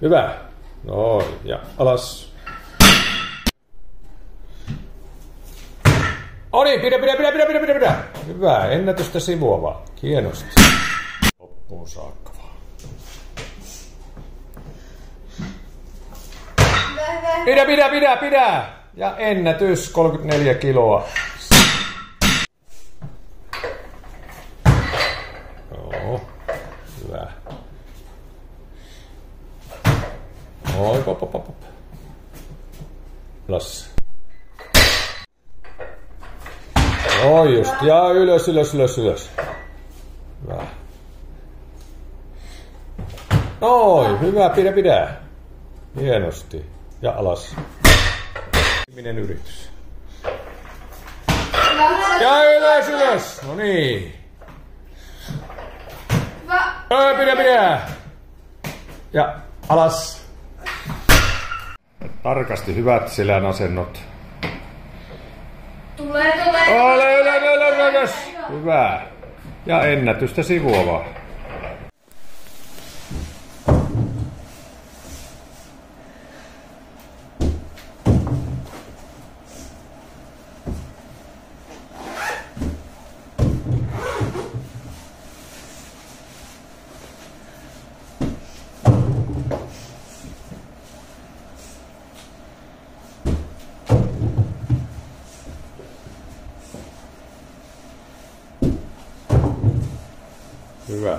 Hyvä. Noin, ja alas. Oniin, pidä. Hyvä, ennätystä sivuava. Hienosti. Loppuun saakka vaan. Pidä. Ja ennätys 34 kiloa. Joo, hyvä. Oi, pop. Alas. Oi just, ja ylös. Hyvä. Noin, hyvä, pidä. Hienosti. Ja alas. Viimeinen yritys. Ja ylös. No niin. Pidä. Ja alas. Tarkasti hyvät selän asennot. Tulee. Ylös. Hyvä. Ja ennätystä sivuavaa. Hyvä.